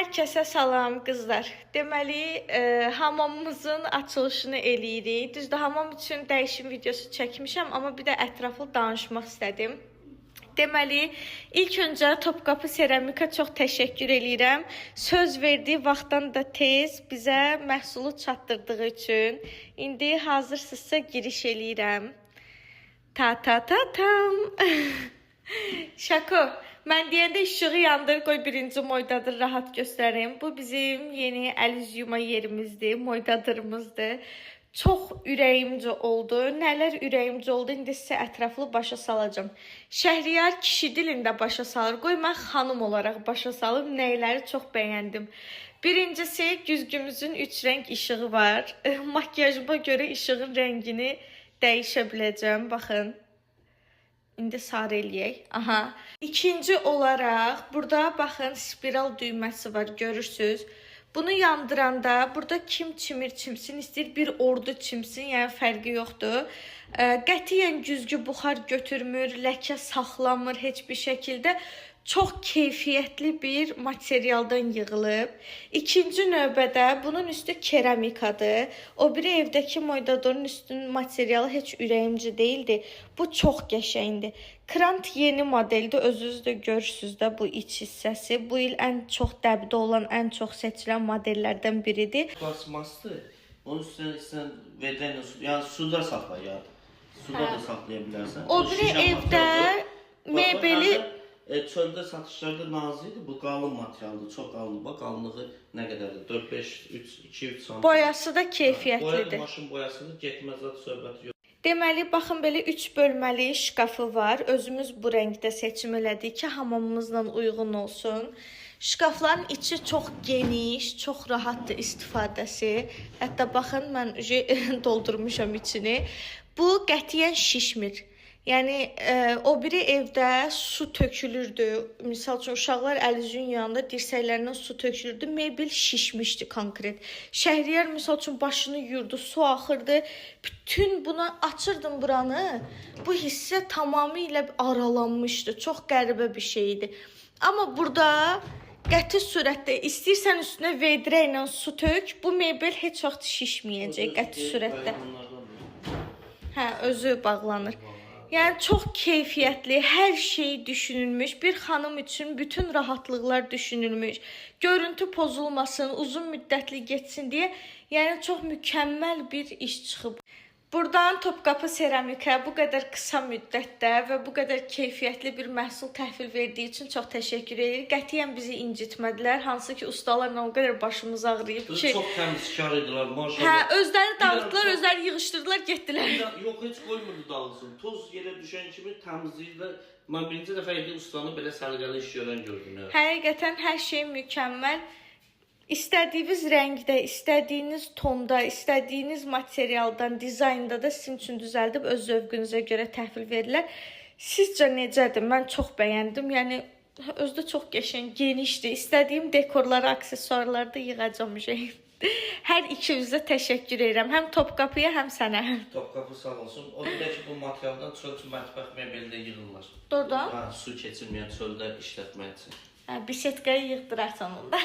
Hər kəsə salam qızlar. Deməli, hamamımızın açılışını eləyirik. Düzdür, hamam üçün dəyişim videosu çəkmişəm, amma bir də ətraflı danışmaq istədim. Deməli, ilk öncə Topqapı Seramika çox təşəkkür eləyirəm. Söz verdiyi vaxtdan da tez bizə məhsulu çatdırdığı üçün. İndi hazırsınızsa giriş eləyirəm. Ta-ta-ta-tam. Şako. Mən deyəndə işığı yandır, qoy birinci moydadır, rahat göstərim. Bu bizim yeni əl üz yuma yerimizdir, moydadırımızdır. Çox ürəyimcə oldu. Nələr ürəyimcə oldu, indi sizə ətraflı başa salacağım. Şəhriyar kişi dilində başa salır. Qoy mən xanım olaraq başa salım, nəyləri çox bəyəndim. Birincisi, güzgümüzün 3 rəng işığı var. Makyajıma görə işığın rəngini dəyişə biləcəm, baxın. İndi sarı eləyək. Aha. İkinci olaraq, burada baxın spiral düyməsi var, görürsünüz. Bunu yandıranda, burada kim çimir çimsin, istəyir bir ordu çimsin, yəni fərqi yoxdur. Qətiyyən güzgü buxar götürmür, ləkə saxlamır heç bir şəkildə. Çox keyfiyyətli bir materialdan yığılıb. İkinci növbədə bunun üstü keramikadır. O biri evdəki moydadorun üstünün materialı heç ürəyimci deyildi. Bu çox qəşəngdir. Krant yeni modeldir. Özünüz də görürsünüz də bu iç hissəsi. Bu il ən çox dəbdə olan, ən çox seçilən modellərdən biridir. Plasmasdır. Onun üstündən vedrəylə, yəni suda saxlayır. Suda da saxlaya bilərsən. O biri evdə mebeli... Çöldə satışlarda nazikdir. Bu qalın materialdır, çox qalın. Bax, qalınlığı nə qədərdir? 4, 5, 3, 2, 3 sm. Boyası da keyfiyyətlidir. Maşın boyasıdır, getməz zat söhbəti yox. Deməli, baxın, belə 3 bölməli şkafı var. Özümüz bu rəngdə seçim elədik ki, hamamımızla uyğun olsun. Şkafların içi çox geniş, çox rahatdır istifadəsi. Hətta baxın, mən doldurmuşam içini. Bu qətiyyən şişmir. Yəni, o biri evdə su tökülürdü. Misal üçün, uşaqlar əl-üzün yanında dirsəklərindən su tökülürdü. Mebel şişmişdi konkret. Şəhriyar, misal üçün, başını yuyurdu, su axırdı. Bütün buna açırdım buranı. Bu hissə tamamilə aralanmışdı. Çox qəribə bir şeydi. Amma burada qəti surətdə istəyirsən üstünə vedrə ilə su tök, bu mebel heç vaxt şişməyəcək qəti surətdə. Hə, özü bağlanır. Yəni, çox keyfiyyətli, hər şey düşünülmüş. Bir xanım üçün bütün rahatlıqlar düşünülmüş. Görüntü pozulmasın, uzun müddətli geçsin deyə. Yəni, çox mükəmməl bir iş çıxıb. Buradan Topqapı Seramika bu qədər qısa müddətdə və bu qədər keyfiyyətli bir məhsul təhvil verdiyi üçün çox təşəkkür edirik. Qətiyyən bizi incitmədilər. Hansı ki, ustalarla o qədər başımız ağrıyıb ki... Çox təmizkar idilər, maşallah. Hə, özləri dağıtdılar, özləri yığışdırdılar, getdilər. Yox, heç qoymurdu dağılsın. Toz yerə düşən kimi təmizləyirlər. Mən birinci dəfə idi ustanı belə sərgəli iş görən gördüm. Həqiqətən hər şey mükəmməl. İstədiyiniz rəngdə, istədiyiniz tonda, istədiyiniz materialdan, dizaynda da sizin üçün düzəldib öz zövqünüzə görə təhvil verirlər. Sizcə necədir? Mən çox bəyəndim. Yəni, özdə çox qəşəng, genişdir. İstədiyim dekorları, aksesuarları da yığacam. Hər ikinizə təşəkkür edirəm. Həm Topqapıya, həm sənə. Topqapı sağ olsun. O bir də ki, bu materialdan çöl üçün mətbəx mebelində yığırlar. Doğrudan? Hə, su keçirməyən çöldə işlətmək üçün. Hə, bisetkaya yığdırarsan onda.